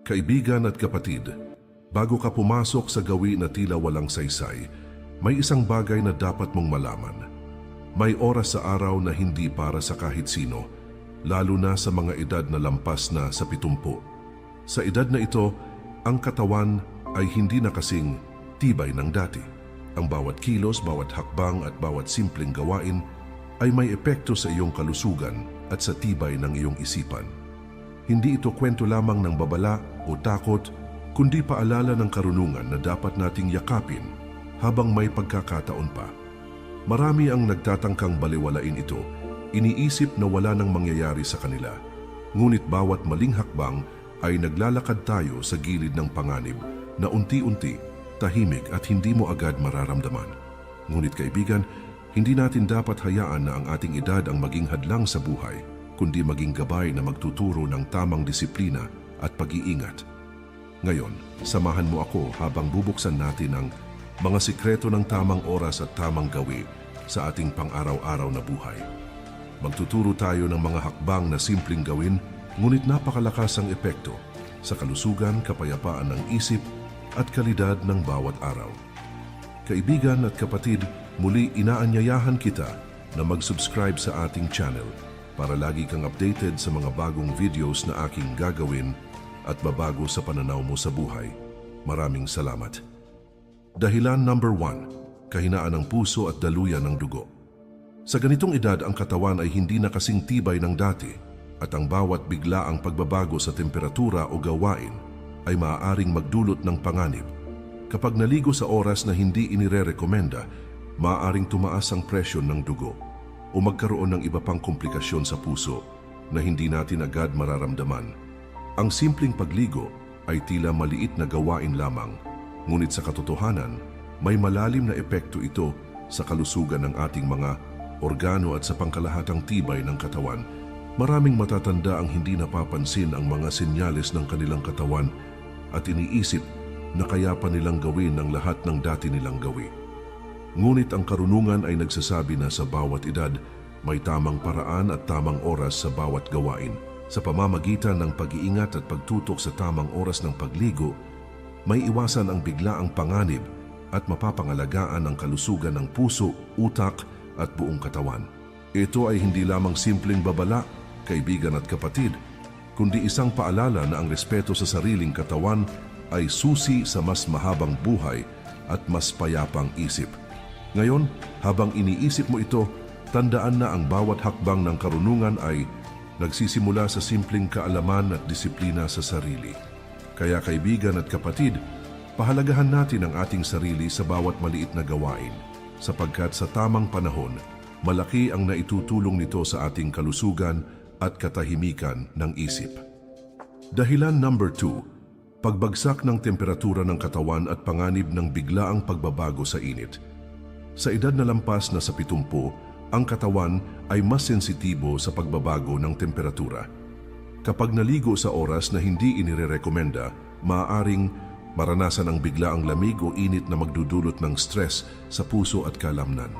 Kaibigan at kapatid, bago ka pumasok sa gawi na tila walang saysay, may isang bagay na dapat mong malaman. May oras sa araw na hindi para sa kahit sino, lalo na sa mga edad na lampas na sa 70. Sa edad na ito, ang katawan ay hindi na kasing tibay ng dati. Ang bawat kilos, bawat hakbang at bawat simpleng gawain ay may epekto sa iyong kalusugan at sa tibay ng iyong isipan. Hindi ito kwento lamang ng babala o takot, kundi paalala ng karunungan na dapat nating yakapin habang may pagkakataon pa. Marami ang nagtatangkang baliwalain ito, iniisip na wala nang mangyayari sa kanila. Ngunit bawat maling hakbang ay naglalakad tayo sa gilid ng panganib na unti-unti, tahimik at hindi mo agad mararamdaman. Ngunit kaibigan, hindi natin dapat hayaan na ang ating edad ang maging hadlang sa buhay, kundi maging gabay na magtuturo ng tamang disiplina at pag-iingat. Ngayon, samahan mo ako habang bubuksan natin ang mga sikreto ng tamang oras at tamang gawi sa ating pang-araw-araw na buhay. Magtuturo tayo ng mga hakbang na simpleng gawin, ngunit napakalakas ang epekto sa kalusugan, kapayapaan ng isip at kalidad ng bawat araw. Kaibigan at kapatid, muli inaanyayahan kita na mag-subscribe sa ating channel para lagi kang updated sa mga bagong videos na aking gagawin at babago sa pananaw mo sa buhay. Maraming salamat. Dahilan number 1, kahinaan ng puso at daluyan ng dugo. Sa ganitong edad, ang katawan ay hindi na kasing tibay ng dati at ang bawat biglaang pagbabago sa temperatura o gawain ay maaaring magdulot ng panganib. Kapag naligo sa oras na hindi inirerekomenda, maaaring tumaas ang presyon ng dugo o magkaroon ng iba pang komplikasyon sa puso na hindi natin agad mararamdaman. Ang simpleng pagligo ay tila maliit na gawain lamang, ngunit sa katotohanan, may malalim na epekto ito sa kalusugan ng ating mga organo at sa pangkalahatang tibay ng katawan. Maraming matatanda ang hindi napapansin ang mga senyales ng kanilang katawan at iniisip na kaya pa nilang gawin ang lahat ng dati nilang gawi. Ngunit ang karunungan ay nagsasabi na sa bawat edad, may tamang paraan at tamang oras sa bawat gawain. Sa pamamagitan ng pag-iingat at pagtutok sa tamang oras ng pagligo, may iwasan ang biglaang panganib at mapapangalagaan ang kalusugan ng puso, utak at buong katawan. Ito ay hindi lamang simpleng babala, kaibigan at kapatid, kundi isang paalala na ang respeto sa sariling katawan ay susi sa mas mahabang buhay at mas payapang isip. Ngayon, habang iniisip mo ito, tandaan na ang bawat hakbang ng karunungan ay nagsisimula sa simpleng kaalaman at disiplina sa sarili. Kaya kaibigan at kapatid, pahalagahan natin ang ating sarili sa bawat maliit na gawain, sapagkat sa tamang panahon, malaki ang naitutulong nito sa ating kalusugan at katahimikan ng isip. Dahilan number 2, pagbagsak ng temperatura ng katawan at panganib ng biglaang pagbabago sa init. Sa edad na lampas na sa 70, ang katawan ay mas sensitibo sa pagbabago ng temperatura. Kapag naligo sa oras na hindi inirerekomenda, maaaring maranasan ang biglaang lamig o init na magdudulot ng stress sa puso at kalamnan.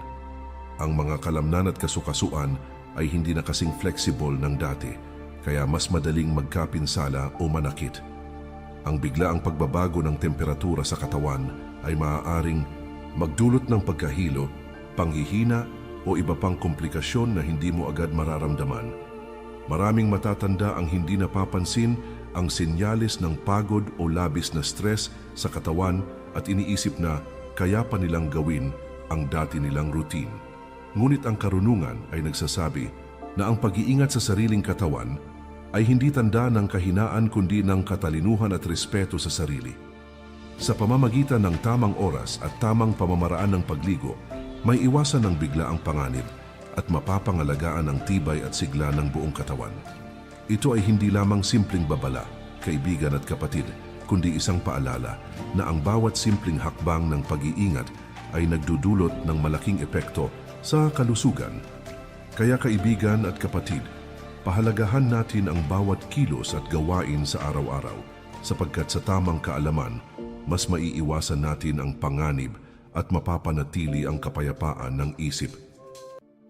Ang mga kalamnan at kasukasuan ay hindi na kasing flexible ng dati, kaya mas madaling magkapinsala o manakit. Ang biglaang pagbabago ng temperatura sa katawan ay maaaring magdulot ng pagkahilo, panghihina o iba pang komplikasyon na hindi mo agad mararamdaman. Maraming matatanda ang hindi napapansin ang senyales ng pagod o labis na stress sa katawan at iniisip na kaya pa nilang gawin ang dati nilang routine. Ngunit ang karunungan ay nagsasabi na ang pag-iingat sa sariling katawan ay hindi tanda ng kahinaan kundi ng katalinuhan at respeto sa sarili. Sa pamamagitan ng tamang oras at tamang pamamaraan ng pagligo, may iwasan ng biglaang panganib at mapapangalagaan ang tibay at sigla ng buong katawan. Ito ay hindi lamang simpleng babala, kaibigan at kapatid, kundi isang paalala na ang bawat simpleng hakbang ng pag-iingat ay nagdudulot ng malaking epekto sa kalusugan. Kaya kaibigan at kapatid, pahalagahan natin ang bawat kilos at gawain sa araw-araw, sapagkat sa tamang kaalaman, mas maiiwasan natin ang panganib at mapapanatili ang kapayapaan ng isip.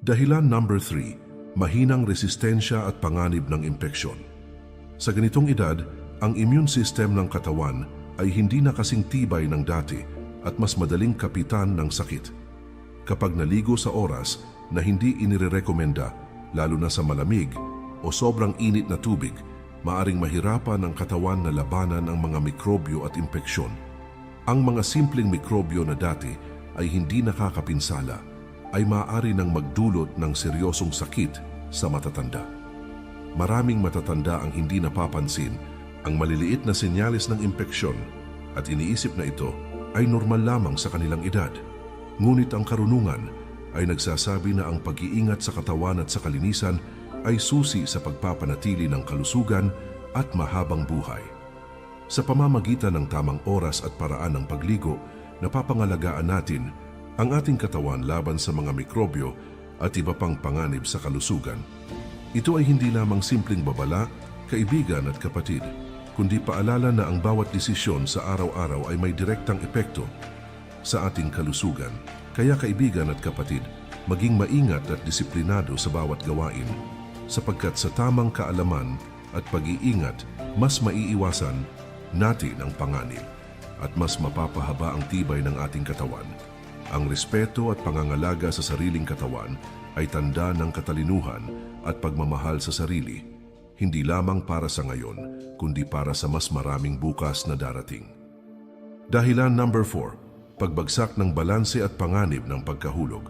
Dahilan number 3, mahinang resistensya at panganib ng impeksyon. Sa ganitong edad, ang immune system ng katawan ay hindi na kasing tibay ng dati at mas madaling kapitan ng sakit. Kapag naligo sa oras na hindi inirerekomenda, lalo na sa malamig o sobrang init na tubig, maaring mahirapan ang katawan na labanan ang mga mikrobyo at impeksyon. Ang mga simpleng mikrobyo na dati ay hindi nakakapinsala ay maaari nang magdulot ng seryosong sakit sa matatanda. Maraming matatanda ang hindi napapansin ang maliliit na senyales ng impeksyon at iniisip na ito ay normal lamang sa kanilang edad. Ngunit ang karunungan ay nagsasabi na ang pag-iingat sa katawan at sa kalinisan ay susi sa pagpapanatili ng kalusugan at mahabang buhay. Sa pamamagitan ng tamang oras at paraan ng pagligo, napapangalagaan natin ang ating katawan laban sa mga mikrobyo at iba pang panganib sa kalusugan. Ito ay hindi lamang simpleng babala, kaibigan at kapatid, kundi paalala na ang bawat desisyon sa araw-araw ay may direktang epekto sa ating kalusugan. Kaya kaibigan at kapatid, maging maingat at disiplinado sa bawat gawain, sapagkat sa tamang kaalaman at pag-iingat, mas maiiwasan natin ang panganib at mas mapapahaba ang tibay ng ating katawan. Ang respeto at pangangalaga sa sariling katawan ay tanda ng katalinuhan at pagmamahal sa sarili, hindi lamang para sa ngayon, kundi para sa mas maraming bukas na darating. Dahilan number 4, pagbagsak ng balanse at panganib ng pagkahulog.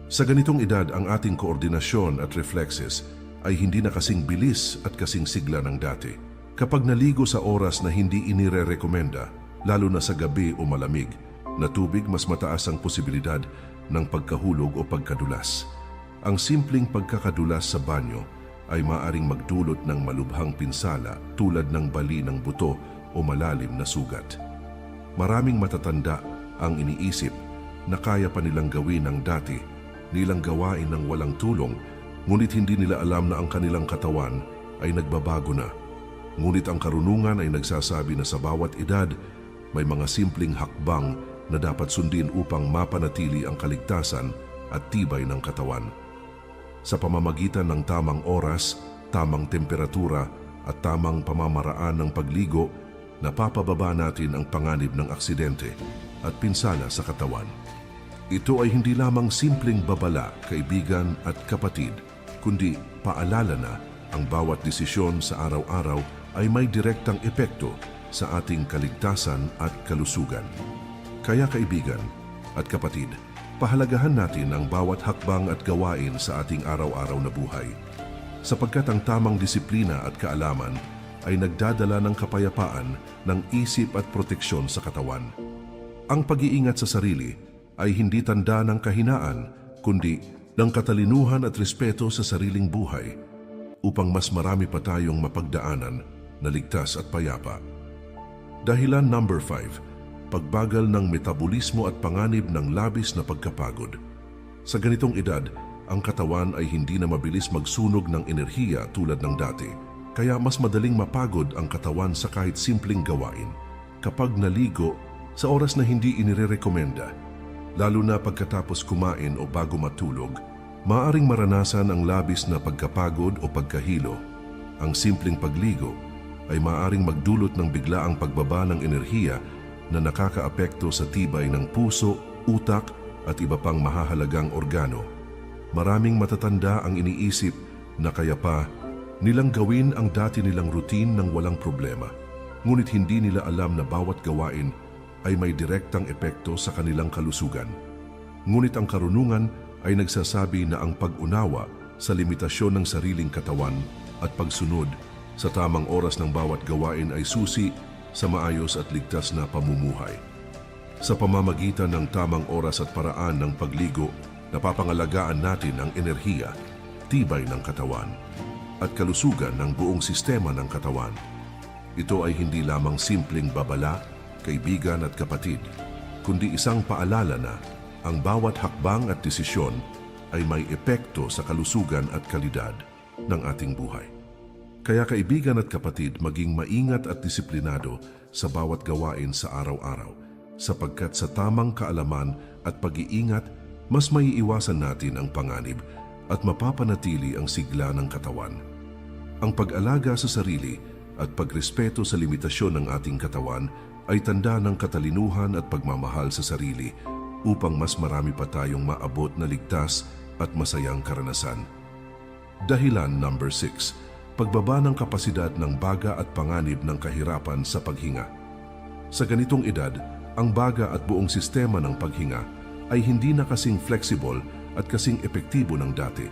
Sa ganitong edad, ang ating koordinasyon at reflexes ay hindi na kasing bilis at kasing sigla ng dati. Kapag naligo sa oras na hindi inirerekomenda, lalo na sa gabi o malamig na tubig, mas mataas ang posibilidad ng pagkahulog o pagkadulas. Ang simpleng pagkakadulas sa banyo ay maaring magdulot ng malubhang pinsala tulad ng bali ng buto o malalim na sugat. Maraming matatanda ang iniisip na kaya pa nilang gawin ang dati nilang gawain ng walang tulong, ngunit hindi nila alam na ang kanilang katawan ay nagbabago na. Ngunit ang karunungan ay nagsasabi na sa bawat edad may mga simpleng hakbang na dapat sundin upang mapanatili ang kaligtasan at tibay ng katawan. Sa pamamagitan ng tamang oras, tamang temperatura at tamang pamamaraan ng pagligo, napapababa natin ang panganib ng aksidente at pinsala sa katawan. Ito ay hindi lamang simpleng babala, kaibigan at kapatid, kundi paalala na ang bawat desisyon sa araw-araw ay may direktang epekto sa ating kaligtasan at kalusugan. Kaya kaibigan at kapatid, pahalagahan natin ang bawat hakbang at gawain sa ating araw-araw na buhay, sapagkat ang tamang disiplina at kaalaman ay nagdadala ng kapayapaan, ng isip at proteksyon sa katawan. Ang pag-iingat sa sarili ay hindi tanda ng kahinaan, kundi ng katalinuhan at respeto sa sariling buhay, upang mas marami pa tayong mapagdaanan na ligtas at payapa. Dahilan number 5, pagbagal ng metabolismo at panganib ng labis na pagkapagod. Sa ganitong edad, ang katawan ay hindi na mabilis magsunog ng enerhiya tulad ng dati, kaya mas madaling mapagod ang katawan sa kahit simpleng gawain. Kapag naligo sa oras na hindi inirerekomenda, lalo na pagkatapos kumain o bago matulog, maaaring maranasan ang labis na pagkapagod o pagkahilo. Ang simpleng pagligo ay maaaring magdulot ng biglaang pagbaba ng enerhiya na nakakaapekto sa tibay ng puso, utak at iba pang mahahalagang organo. Maraming matatanda ang iniisip na kaya pa nilang gawin ang dati nilang routine ng walang problema. Ngunit hindi nila alam na bawat gawain ay may direktang epekto sa kanilang kalusugan. Ngunit ang karunungan ay nagsasabi na ang pag-unawa sa limitasyon ng sariling katawan at pagsunod sa tamang oras ng bawat gawain ay susi sa maayos at ligtas na pamumuhay. Sa pamamagitan ng tamang oras at paraan ng pagligo, napapangalagaan natin ang enerhiya, tibay ng katawan, at kalusugan ng buong sistema ng katawan. Ito ay hindi lamang simpleng babala, kaibigan at kapatid, kundi isang paalala na ang bawat hakbang at desisyon ay may epekto sa kalusugan at kalidad ng ating buhay. Kaya kaibigan at kapatid, maging maingat at disiplinado sa bawat gawain sa araw-araw, sapagkat sa tamang kaalaman at pag-iingat, mas maiiwasan natin ang panganib at mapapanatili ang sigla ng katawan. Ang pag-alaga sa sarili at pagrespeto sa limitasyon ng ating katawan ay tanda ng katalinuhan at pagmamahal sa sarili upang mas marami pa tayong maabot na ligtas at masayang karanasan. Dahilan number 6. Pagbaba ng kapasidad ng baga at panganib ng kahirapan sa paghinga. Sa ganitong edad, ang baga at buong sistema ng paghinga ay hindi na kasing flexible at kasing epektibo ng dati.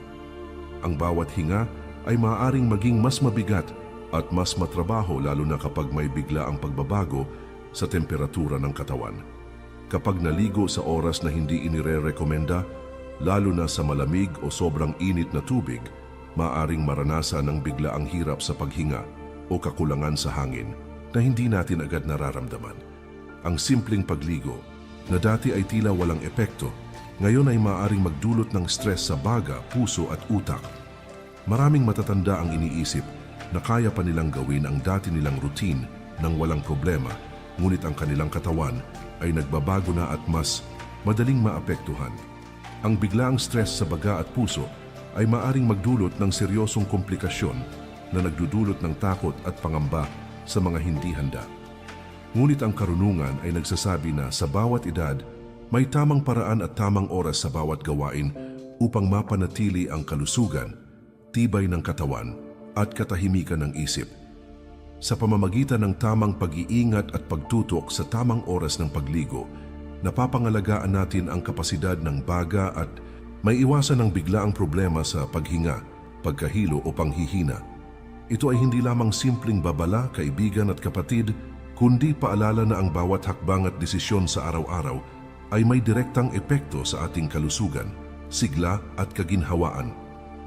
Ang bawat hinga ay maaaring maging mas mabigat at mas matrabaho lalo na kapag may bigla ang pagbabago sa temperatura ng katawan. Kapag naligo sa oras na hindi inire-rekomenda, lalo na sa malamig o sobrang init na tubig, maaaring maranasan ng biglaang hirap sa paghinga o kakulangan sa hangin na hindi natin agad nararamdaman. Ang simpleng pagligo na dati ay tila walang epekto, ngayon ay maaaring magdulot ng stress sa baga, puso at utak. Maraming matatanda ang iniisip na kaya pa nilang gawin ang dati nilang routine nang walang problema, ngunit ang kanilang katawan ay nagbabago na at mas madaling maapektuhan. Ang biglaang stress sa baga at puso ay maaaring magdulot ng seryosong komplikasyon na nagdudulot ng takot at pangamba sa mga hindi handa. Ngunit ang karunungan ay nagsasabi na sa bawat edad, may tamang paraan at tamang oras sa bawat gawain upang mapanatili ang kalusugan, tibay ng katawan at katahimikan ng isip. Sa pamamagitan ng tamang pag-iingat at pagtutok sa tamang oras ng pagligo, napapangalagaan natin ang kapasidad ng baga at may iwasan ng biglaang problema sa paghinga, pagkahilo o panghihina. Ito ay hindi lamang simpleng babala, kaibigan at kapatid, kundi paalala na ang bawat hakbang at desisyon sa araw-araw ay may direktang epekto sa ating kalusugan, sigla at kaginhawaan.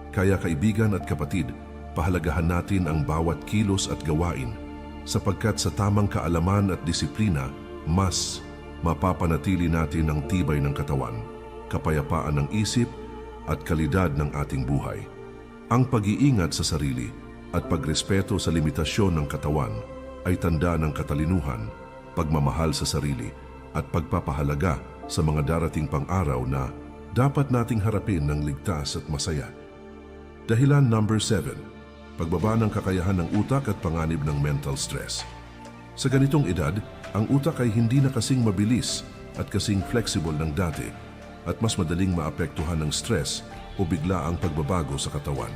Kaya kaibigan at kapatid, pahalagahan natin ang bawat kilos at gawain sapagkat sa tamang kaalaman at disiplina, mas mapapanatili natin ang tibay ng katawan, kapayapaan ng isip at kalidad ng ating buhay. Ang pag-iingat sa sarili at pagrespeto sa limitasyon ng katawan ay tanda ng katalinuhan, pagmamahal sa sarili at pagpapahalaga sa mga darating pang araw na dapat nating harapin ng ligtas at masaya. Dahilan number 7. Pagbaba ng kakayahan ng utak at panganib ng mental stress. Sa ganitong edad, ang utak ay hindi na kasing mabilis at kasing flexible ng dati at mas madaling maapektuhan ng stress o bigla ang pagbabago sa katawan.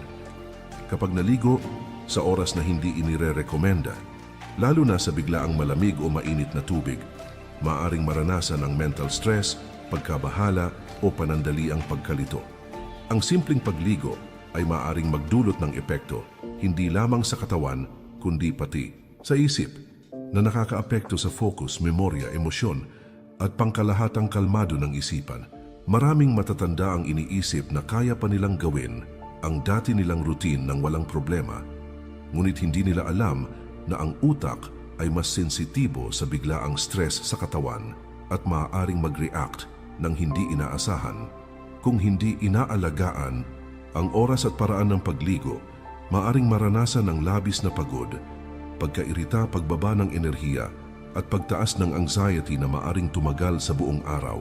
Kapag naligo sa oras na hindi inire-rekomenda, lalo na sa biglaang malamig o mainit na tubig, maaring maranasan ang mental stress, pagkabahala o panandali ang pagkalito. Ang simpleng pagligo ay maaaring magdulot ng epekto hindi lamang sa katawan kundi pati sa isip na nakakaapekto sa focus, memorya, emosyon at pangkalahatang kalmado ng isipan. Maraming matatanda ang iniisip na kaya pa nilang gawin ang dati nilang routine ng walang problema, ngunit hindi nila alam na ang utak ay mas sensitibo sa biglaang stress sa katawan at maaaring mag-react ng hindi inaasahan. Kung hindi inaalagaan ang oras at paraan ng pagligo, maaaring maranasan ng labis na pagod, pagkairita, pagbaba ng enerhiya at pagtaas ng anxiety na maaaring tumagal sa buong araw.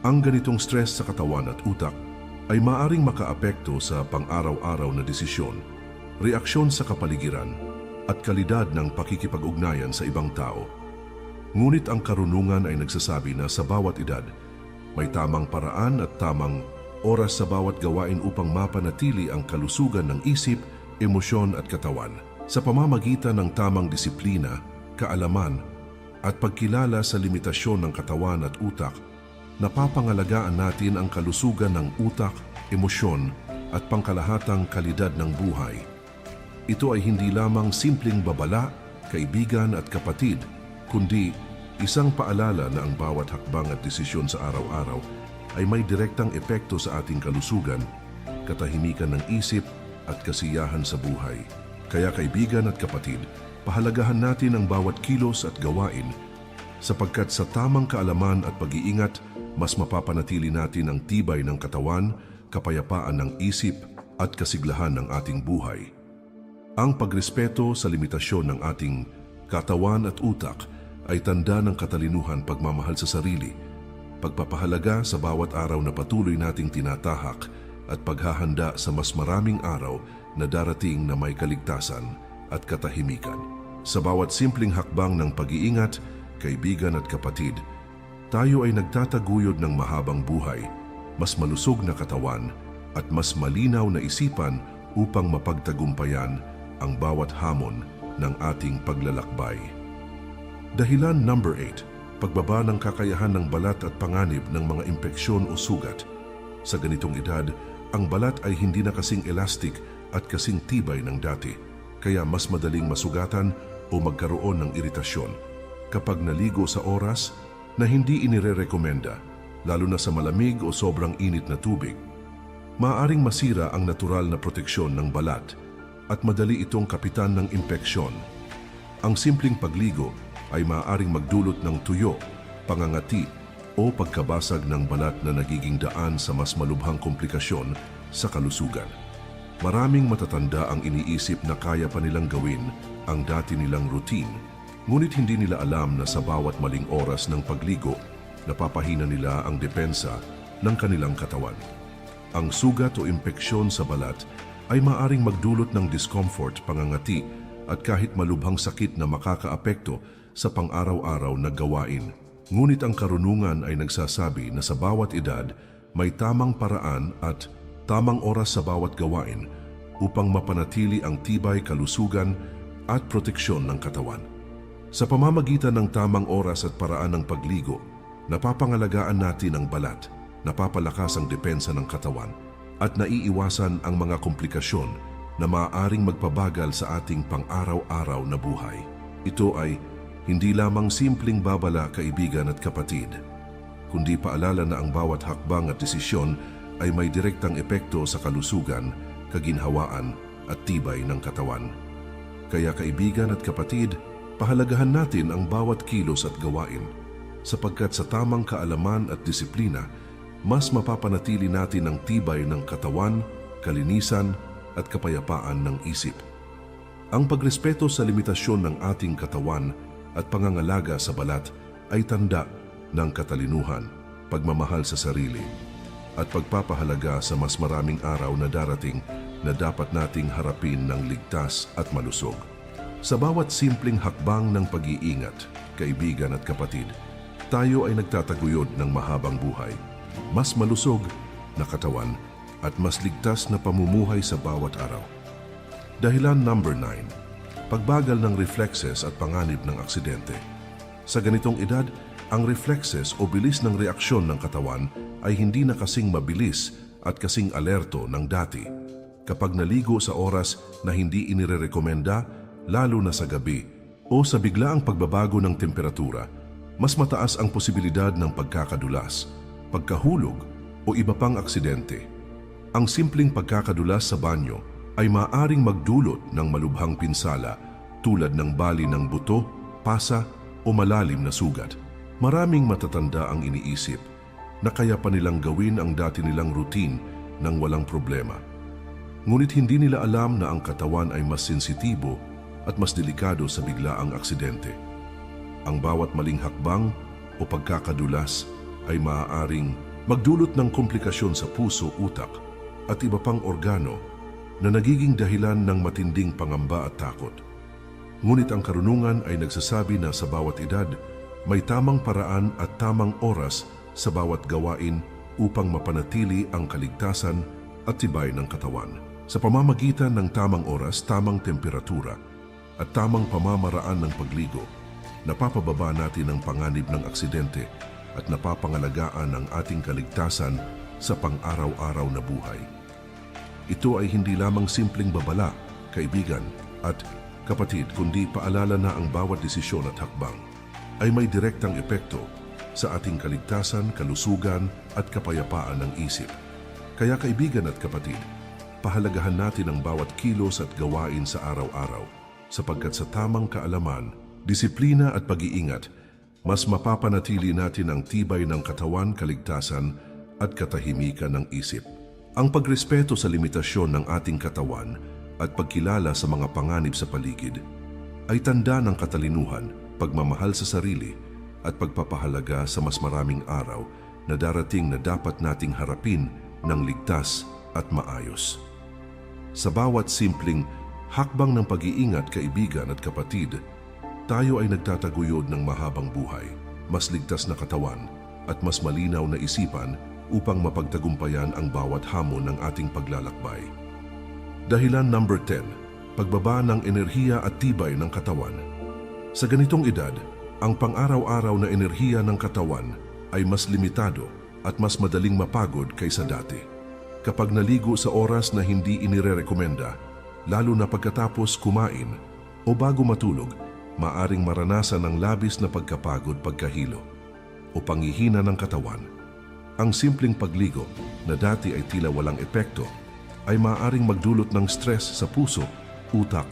Ang ganitong stress sa katawan at utak ay maaaring makaapekto sa pang-araw-araw na desisyon, reaksyon sa kapaligiran at kalidad ng pakikipag-ugnayan sa ibang tao. Ngunit ang karunungan ay nagsasabi na sa bawat edad, may tamang paraan at tamang oras sa bawat gawain upang mapanatili ang kalusugan ng isip, emosyon at katawan. Sa pamamagitan ng tamang disiplina, kaalaman at pagkilala sa limitasyon ng katawan at utak, napapangalagaan natin ang kalusugan ng utak, emosyon at pangkalahatang kalidad ng buhay. Ito ay hindi lamang simpleng babala, kaibigan at kapatid, kundi isang paalala na ang bawat hakbang at desisyon sa araw-araw ay may direktang epekto sa ating kalusugan, katahimikan ng isip at kasiyahan sa buhay. Kaya kaibigan at kapatid, pahalagahan natin ang bawat kilos at gawain sapagkat sa tamang kaalaman at pag-iingat, mas mapapanatili natin ang tibay ng katawan, kapayapaan ng isip at kasiglahan ng ating buhay. Ang pagrespeto sa limitasyon ng ating katawan at utak ay tanda ng katalinuhan, pagmamahal sa sarili, pagpapahalaga sa bawat araw na patuloy nating tinatahak at paghahanda sa mas maraming araw na darating na may kaligtasan at katahimikan. Sa bawat simpleng hakbang ng pag-iingat, kaibigan at kapatid, tayo ay nagtataguyod ng mahabang buhay, mas malusog na katawan at mas malinaw na isipan upang mapagtagumpayan ang bawat hamon ng ating paglalakbay. Dahilan number 8, pagbaba ng kakayahan ng balat at panganib ng mga impeksyon o sugat. Sa ganitong edad, ang balat ay hindi na kasing elastic at kasing tibay ng dati, kaya mas madaling masugatan o magkaroon ng iritasyon kapag naligo sa oras na hindi inirerekomenda, lalo na sa malamig o sobrang init na tubig. Maaaring masira ang natural na proteksyon ng balat at madali itong kapitan ng impeksyon. Ang simpleng pagligo ay maaaring magdulot ng tuyo, pangangati o pagkabasag ng balat na nagiging daan sa mas malubhang komplikasyon sa kalusugan. Maraming matatanda ang iniisip na kaya pa nilang gawin ang dati nilang routine, ngunit hindi nila alam na sa bawat maling oras ng pagligo, napapahina nila ang depensa ng kanilang katawan. Ang sugat o impeksyon sa balat ay maaaring magdulot ng discomfort, pangangati at kahit malubhang sakit na makakaapekto sa pang-araw-araw na gawain. Ngunit ang karunungan ay nagsasabi na sa bawat edad may tamang paraan at tamang oras sa bawat gawain upang mapanatili ang tibay, kalusugan at proteksyon ng katawan. Sa pamamagitan ng tamang oras at paraan ng pagligo, napapangalagaan natin ang balat, napapalakas ang depensa ng katawan, at naiiwasan ang mga komplikasyon na maaaring magpabagal sa ating pang-araw-araw na buhay. Ito ay hindi lamang simpleng babala, kaibigan at kapatid, kundi paalala na ang bawat hakbang at desisyon ay may direktang epekto sa kalusugan, kaginhawaan at tibay ng katawan. Kaya kaibigan at kapatid, pahalagahan natin ang bawat kilos at gawain, sapagkat sa tamang kaalaman at disiplina, mas mapapanatili natin ang tibay ng katawan, kalinisan at kapayapaan ng isip. Ang pagrespeto sa limitasyon ng ating katawan at pangangalaga sa balat ay tanda ng katalinuhan, pagmamahal sa sarili, at pagpapahalaga sa mas maraming araw na darating na dapat nating harapin ng ligtas at malusog. Sa bawat simpleng hakbang ng pag-iingat, kaibigan at kapatid, tayo ay nagtataguyod ng mahabang buhay, mas malusog na katawan at mas ligtas na pamumuhay sa bawat araw. Dahilan number 9, pagbagal ng reflexes at panganib ng aksidente. Sa ganitong edad, ang reflexes o bilis ng reaksyon ng katawan ay hindi na kasing mabilis at kasing alerto ng dati. Kapag naligo sa oras na hindi inirerekomenda, lalo na sa gabi o sa biglaang pagbabago ng temperatura, mas mataas ang posibilidad ng pagkakadulas, pagkahulog o iba pang aksidente. Ang simpleng pagkakadulas sa banyo ay maaaring magdulot ng malubhang pinsala tulad ng bali ng buto, pasa o malalim na sugat. Maraming matatanda ang iniisip na kaya pa nilang gawin ang dati nilang routine nang walang problema. Ngunit hindi nila alam na ang katawan ay mas sensitibo at mas delikado sa biglaang aksidente. Ang bawat maling hakbang o pagkakadulas ay maaaring magdulot ng komplikasyon sa puso, utak at iba pang organo na nagiging dahilan ng matinding pangamba at takot. Ngunit ang karunungan ay nagsasabi na sa bawat edad, may tamang paraan at tamang oras sa bawat gawain upang mapanatili ang kaligtasan at tibay ng katawan. Sa pamamagitan ng tamang oras, tamang temperatura at tamang pamamaraan ng pagligo, napapababa natin ang panganib ng aksidente at napapangalagaan ang ating kaligtasan sa pang-araw-araw na buhay. Ito ay hindi lamang simpleng babala, kaibigan at kapatid, kundi paalala na ang bawat desisyon at hakbang ay may direktang epekto sa ating kaligtasan, kalusugan at kapayapaan ng isip. Kaya kaibigan at kapatid, pahalagahan natin ang bawat kilos at gawain sa araw-araw, sapagkat sa tamang kaalaman, disiplina at pag-iingat, mas mapapanatili natin ang tibay ng katawan, kaligtasan at katahimikan ng isip. Ang pagrespeto sa limitasyon ng ating katawan at pagkilala sa mga panganib sa paligid ay tanda ng katalinuhan, pagmamahal sa sarili at pagpapahalaga sa mas maraming araw na darating na dapat nating harapin ng ligtas at maayos. Sa bawat simpleng hakbang ng pag-iingat, kaibigan at kapatid, tayo ay nagtataguyod ng mahabang buhay, mas ligtas na katawan at mas malinaw na isipan upang mapagtagumpayan ang bawat hamon ng ating paglalakbay. Dahilan number 10, pagbaba ng enerhiya at tibay ng katawan. Sa ganitong edad, ang pang-araw-araw na enerhiya ng katawan ay mas limitado at mas madaling mapagod kaysa dati. Kapag naligo sa oras na hindi inirerekomenda, lalo na pagkatapos kumain o bago matulog, maaring maranasan ng labis na pagkapagod pagkahilo o panghihina ng katawan. Ang simpleng pagligo na dati ay tila walang epekto ay maaaring magdulot ng stress sa puso, utak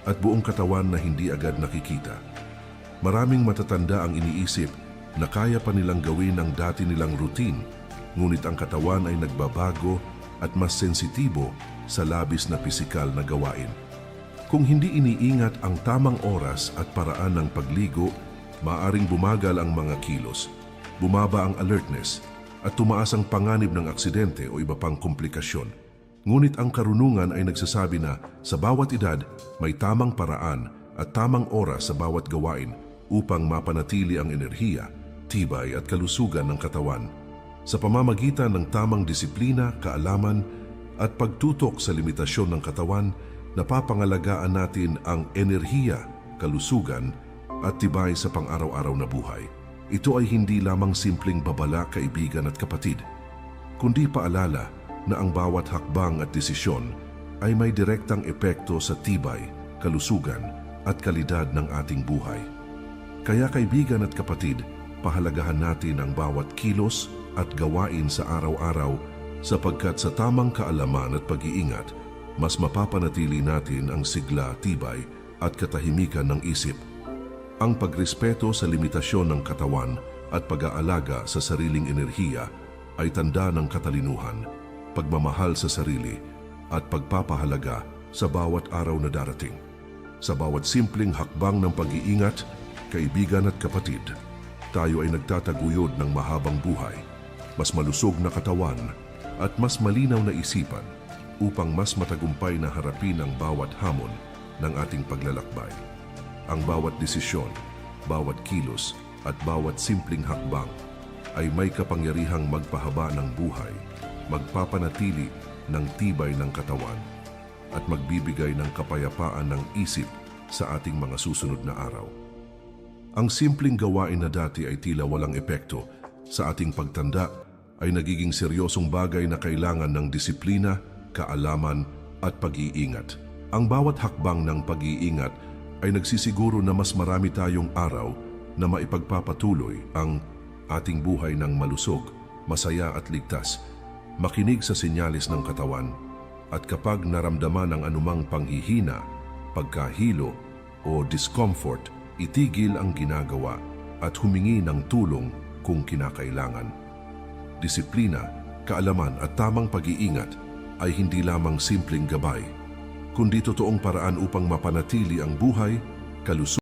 at buong katawan na hindi agad nakikita. Maraming matatanda ang iniisip na kaya pa nilang gawin ang dati nilang routine, ngunit ang katawan ay nagbabago at mas sensitibo sa labis na pisikal na gawain. Kung hindi iniingat ang tamang oras at paraan ng pagligo, maaaring bumagal ang mga kilos, bumaba ang alertness, at tumaas ang panganib ng aksidente o iba pang komplikasyon. Ngunit ang karunungan ay nagsasabi na sa bawat edad may tamang paraan at tamang oras sa bawat gawain upang mapanatili ang enerhiya, tibay at kalusugan ng katawan. Sa pamamagitan ng tamang disiplina, kaalaman at pagtutok sa limitasyon ng katawan, napapangalagaan natin ang enerhiya, kalusugan at tibay sa pang-araw-araw na buhay. Ito ay hindi lamang simpleng babala, kaibigan at kapatid, kundi paalala na ang bawat hakbang at desisyon ay may direktang epekto sa tibay, kalusugan at kalidad ng ating buhay. Kaya kaibigan at kapatid, pahalagahan natin ang bawat kilos at gawain sa araw-araw sapagkat sa tamang kaalaman at pag-iingat, mas mapapanatili natin ang sigla, tibay at katahimikan ng isip. Ang pagrespeto sa limitasyon ng katawan at pag-aalaga sa sariling enerhiya ay tanda ng katalinuhan, pagmamahal sa sarili at pagpapahalaga sa bawat araw na darating. Sa bawat simpleng hakbang ng pag-iingat, kaibigan at kapatid, tayo ay nagtataguyod ng mahabang buhay, mas malusog na katawan at mas malinaw na isipan upang mas matagumpay na harapin ang bawat hamon ng ating paglalakbay. Ang bawat desisyon, bawat kilos at bawat simpleng hakbang ay may kapangyarihang magpahaba ng buhay, magpapanatili ng tibay ng katawan at magbibigay ng kapayapaan ng isip sa ating mga susunod na araw. Ang simpleng gawain na dati ay tila walang epekto sa ating pagtanda ay nagiging seryosong bagay na kailangan ng disiplina, kaalaman at pag-iingat. Ang bawat hakbang ng pag-iingat ay nagsisiguro na mas marami tayong araw na maipagpapatuloy ang ating buhay ng malusog, masaya at ligtas. Makinig sa sinyalis ng katawan at kapag naramdaman ang anumang panghihina, pagkahilo o discomfort, itigil ang ginagawa at humingi ng tulong kung kinakailangan. Disiplina, kaalaman at tamang pag-iingat ay hindi lamang simpleng gabay, kundi totoong paraan upang mapanatili ang buhay, kalusugan